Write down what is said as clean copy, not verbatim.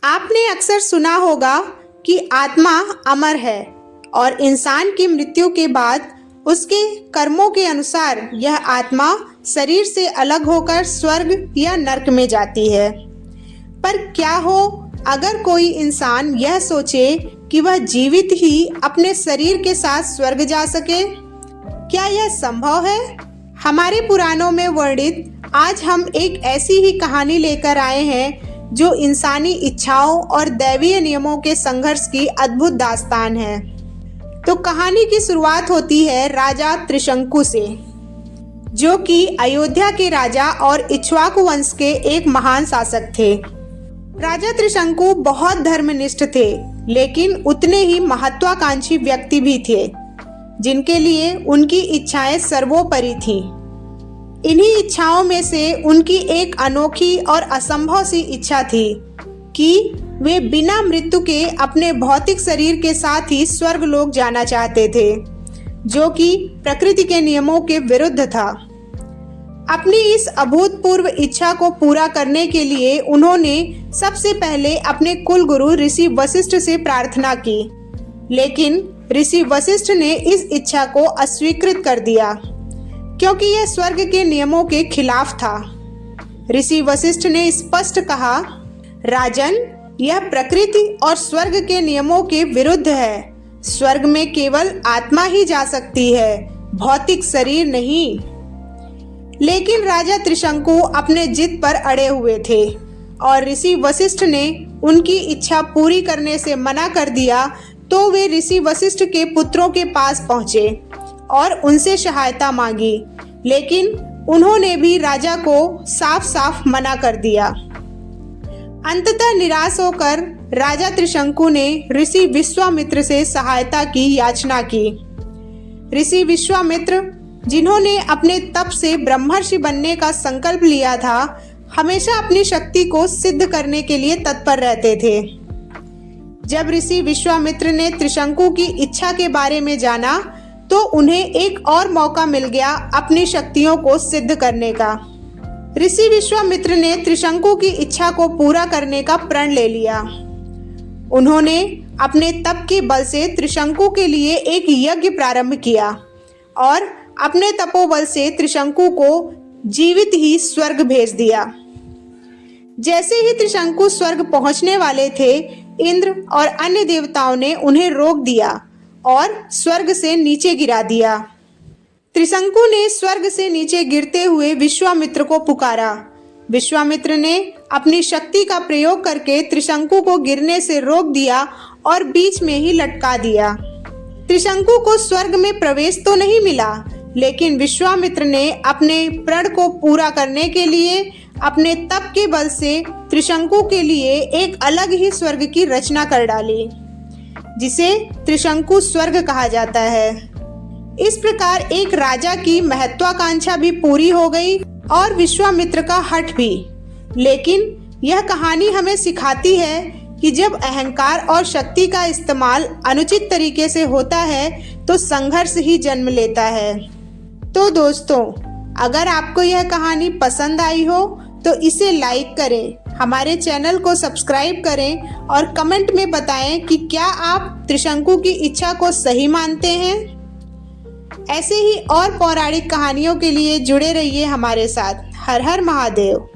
आपने अक्सर सुना होगा कि आत्मा अमर है और इंसान की मृत्यु के बाद उसके कर्मों के अनुसार यह आत्मा शरीर से अलग होकर स्वर्ग या नरक में जाती है। पर क्या हो अगर कोई इंसान यह सोचे कि वह जीवित ही अपने शरीर के साथ स्वर्ग जा सके? क्या यह संभव है? हमारे पुराणों में वर्णित आज हम एक ऐसी ही कहानी लेकर आए हैं जो इंसानी इच्छाओं और दैवीय नियमों के संघर्ष की अद्भुत दास्तान है। तो कहानी की शुरुआत होती है राजा त्रिशंकु से, जो कि अयोध्या के राजा और इक्ष्वाकु वंश के एक महान शासक थे। राजा त्रिशंकु बहुत धर्मनिष्ठ थे, लेकिन उतने ही महत्वाकांक्षी व्यक्ति भी थे, जिनके लिए उनकी इच्छाएं सर्वोपरि थीं। इन्हीं इच्छाओं में से उनकी एक अनोखी और असंभव सी इच्छा थी कि वे बिना मृत्यु के अपने भौतिक शरीर के साथ ही स्वर्गलोक जाना चाहते थे, जो कि प्रकृति के नियमों के विरुद्ध था। अपनी इस अभूतपूर्व इच्छा को पूरा करने के लिए उन्होंने सबसे पहले अपने कुल गुरु ऋषि वशिष्ठ से प्रार्थना की, लेकिन ऋषि वशिष्ठ ने इस इच्छा को अस्वीकृत कर दिया, क्योंकि यह स्वर्ग के नियमों के खिलाफ था। ऋषि वशिष्ठ ने स्पष्ट कहा, राजन, यह प्रकृति और स्वर्ग के नियमों के विरुद्ध है। स्वर्ग में केवल आत्मा ही जा सकती है, भौतिक शरीर नहीं। लेकिन राजा त्रिशंकु अपने जिद पर अड़े हुए थे और ऋषि वशिष्ठ ने उनकी इच्छा पूरी करने से मना कर दिया। तो वे ऋषि वशिष्ठ के पुत्रों के पास पहुंचे और उनसे सहायता मांगी, लेकिन उन्होंने भी राजा को साफ साफ मना कर दिया। अंततः निराश होकर राजा त्रिशंकु ने ऋषि विश्वामित्र से सहायता की याचना की। ऋषि विश्वामित्र, जिन्होंने अपने तप से ब्रह्मर्षि बनने का संकल्प लिया था, हमेशा अपनी शक्ति को सिद्ध करने के लिए तत्पर रहते थे। जब ऋषि विश्वामित्र ने त्रिशंकु की इच्छा के बारे में जाना, तो उन्हें एक और मौका मिल गया अपनी शक्तियों को सिद्ध करने का। ऋषि विश्वामित्र ने त्रिशंकु की इच्छा को पूरा करने का प्रण ले लिया। उन्होंने अपने तप के बल से त्रिशंकु के लिए एक यज्ञ प्रारंभ किया और अपने तपोबल से त्रिशंकु को जीवित ही स्वर्ग भेज दिया। जैसे ही त्रिशंकु स्वर्ग पहुंचने वाले थे, इंद्र और अन्य देवताओं ने उन्हें रोक दिया और स्वर्ग से नीचे गिरा दिया। त्रिशंकु ने स्वर्ग से नीचे गिरते हुए विश्वामित्र को पुकारा। विश्वामित्र ने अपनी शक्ति का प्रयोग करके त्रिशंकु को गिरने से रोक दिया और बीच में ही लटका दिया। त्रिशंकु को स्वर्ग में प्रवेश तो नहीं मिला, लेकिन विश्वामित्र ने अपने प्रण को पूरा करने के लिए अपने तप के बल से त्रिशंकु के लिए एक अलग ही स्वर्ग की रचना कर डाली, जिसे त्रिशंकु स्वर्ग कहा जाता है। इस प्रकार एक राजा की महत्वाकांक्षा भी पूरी हो गई और विश्वामित्र का हठ भी। लेकिन यह कहानी हमें सिखाती है कि जब अहंकार और शक्ति का इस्तेमाल अनुचित तरीके से होता है तो संघर्ष ही जन्म लेता है। तो दोस्तों, अगर आपको यह कहानी पसंद आई हो तो इसे लाइक करें, हमारे चैनल को सब्सक्राइब करें और कमेंट में बताएं कि क्या आप त्रिशंकु की इच्छा को सही मानते हैं। ऐसे ही और पौराणिक कहानियों के लिए जुड़े रहिए हमारे साथ। हर हर महादेव।